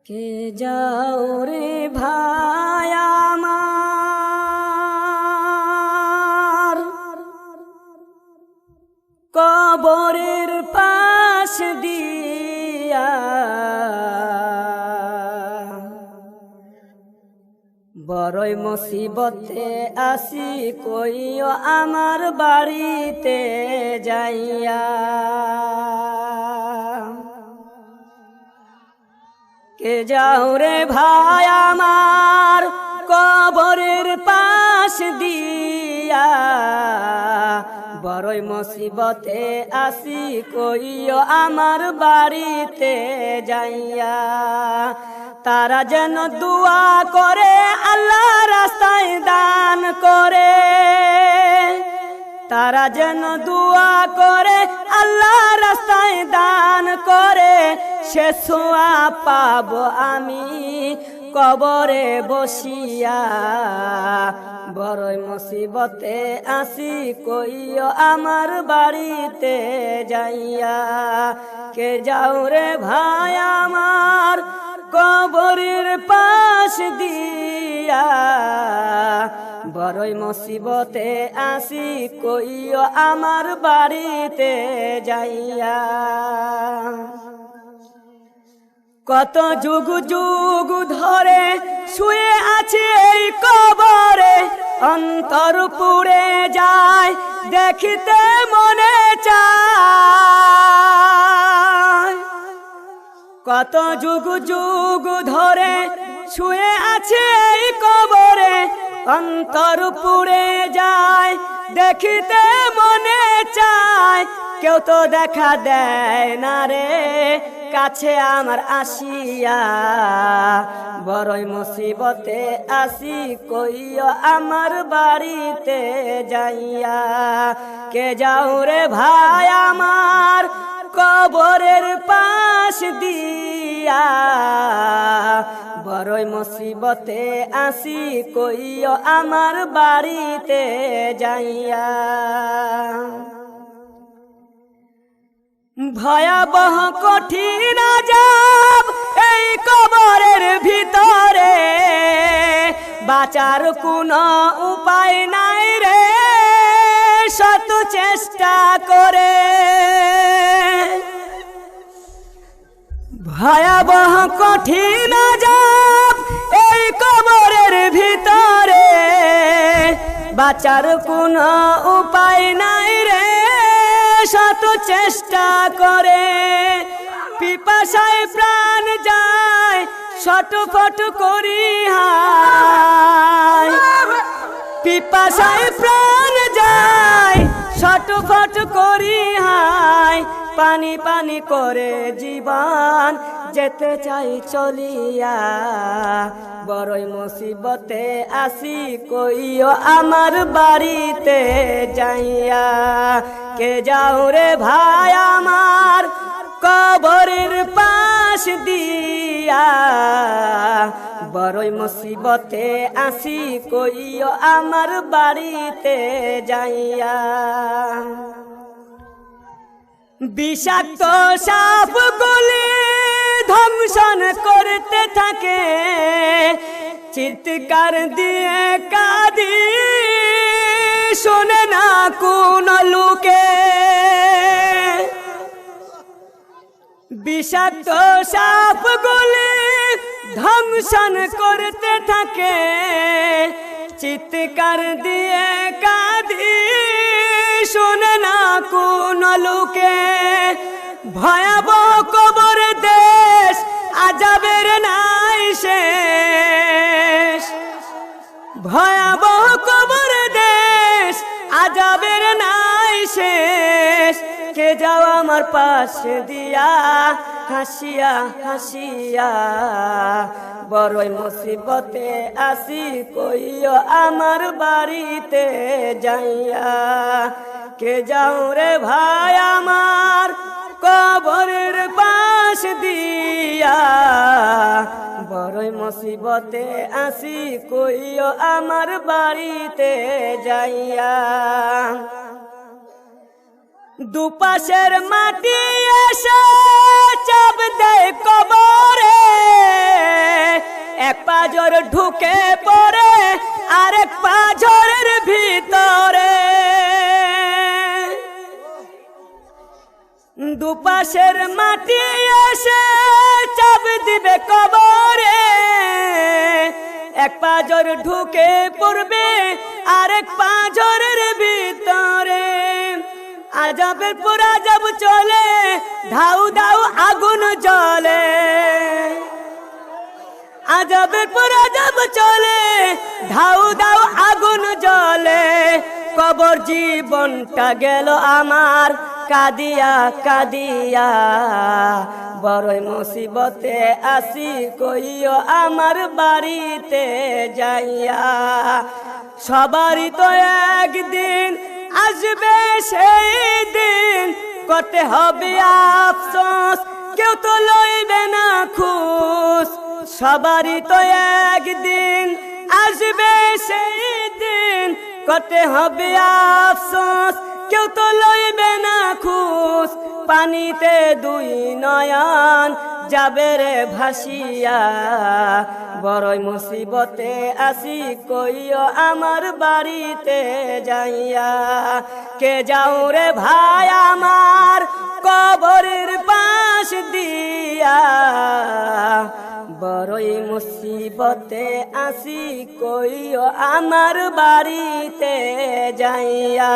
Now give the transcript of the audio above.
কে যাও রে ভাই আমার কবরের পাশ দিয়া, বড়ই মুসিবতে আসি কইও আমার বাড়িতে যাইয়া। কে যাও রে ভাই আমার কবরের পাশ দিয়া, বড়ই মুসিবতে আসি কইও আমার বাড়িতে যাইয়া। তারা যেন দুয়া করে আল্লাহ রাস্তায় দান করে, তারা যেন দুয়া করে আল্লাহ রাস্তায় দান করে, সে ছোঁয়া পাবো আমি কবরে বসিয়া। বড়ই মুসিবতে আসি কইও আমার বাড়িতে যাইয়া। কে যাও রে ভাই আমার কবরের পাশ দিয়া, বড়ই মুসিবতে আসি কইও আমার বাড়িতে যাইয়া। কত যুগ যুগ ধরে শুয়ে আছে এই কবরে, অন্তর পুড়ে যায় দেখিতে মনে চায়। কত যুগ যুগ ধরে শুয়ে আছে এই কবরে, অন্তর পুড়ে যায় দেখিতে মনে চায়। কেউ তো দেখা দেয় না রে কাছে আমার আসিয়া, বড়ই মুসিবতে আসি কইও আমার বাড়িতে যাইয়া। কে যাও রে ভাই আমার কবরের পাশ দিয়া, বড়ই মুসিবতে আসি কইও আমার বাড়িতে যাইয়া। ভয়াবহ কঠিন আযাব এই কবরের ভিতরে, বাঁচার কোনো উপায় নাই রে শত চেষ্টা করে। ভয়াবহ কঠিন আযাব এই কবরের ভিতরে, বাঁচার কোনো উপায় নাই রে শত চেষ্টা করে। পিপাসায় প্রাণ যায় ছটফট করি হায়, পিপাসায় প্রাণ যায় ছটফট করি হায়। পানি পানি করে জীবন যেতে চাই চলিয়া, বড়ই মুসিবতে আসি কইও আমার বাড়িতে যাইয়া। কে যাও রে ভাই আমার কবরের পাশ দিয়া, বড়ই মুসিবতে আসি কইও আমার বাড়িতে যাইয়া। বিষাক্ত সাপগুলি ধ্বংসন করতে থাকে, চিৎকার দিয়ে কাঁদি শোনে না কোন লোকে। বিষাক্ত সাপগুলি ধ্বংসন করতে থাকে, চিৎকার দিয়ে কাঁদি শোনে না কোন লোকে। ভয়াবহ কবর দেশ আযাবের নাই শেষ, ভয়াবহ কবর দেশ আযাবের নাই শেষ। কে যাও আমার পাশে দিয়া হাসিয়া হাসিয়া, বড়ই মুসিবতে আসি কইও আমার বাড়িতে যাইয়া। কে যাও রে ভাই আমার কবরের পাশ দিয়া, বড়ই মুসিবতে আসি কইও আমার বাড়িতে যাইয়া। দুপাশের মাটি এসে চাপ দেয় কবরে, এক পাঁজর ঢুকে পড়ে আরেক পাঁজরের ভিতরে। দুপাশের মাটি এসে চাপ দিবে কবরে, এক পাঁজর ঢুকে পড়বে আরেক পাঁজরের ভিতরে। আজাবের পর আজাব চলে, ধাউ ধাউ আগুন জ্বলে। আজাবের পর আজাব চলে, ধাউ ধাউ আগুন জ্বলে। কবর জীবনটা গেল আমার কাঁদিয়া কাঁদিয়া, বড়ই মুসিবতে আসি কইও আমার বাড়িতে যাইয়া। সবারই তো একদিন আসবে সেই দিন, করতে হবে আফসোস, কেউ তো লইবে না খুশ। সবারই তো একদিন আসবে সেই দিন, করতে হবে আফসোস, কেউ তো লইবে না খুশ। পানিতে দুই নয়ন যাবে রে ভাসিয়া, বড়ই মুসিবতে আসি কইও আমার বাড়িতে যাইয়া। কে যাও রে ভাই আমার কবরের পাশ দিয়া, বড়ই মুসিবতে আসি কইও আমার বাড়িতে যাইয়া।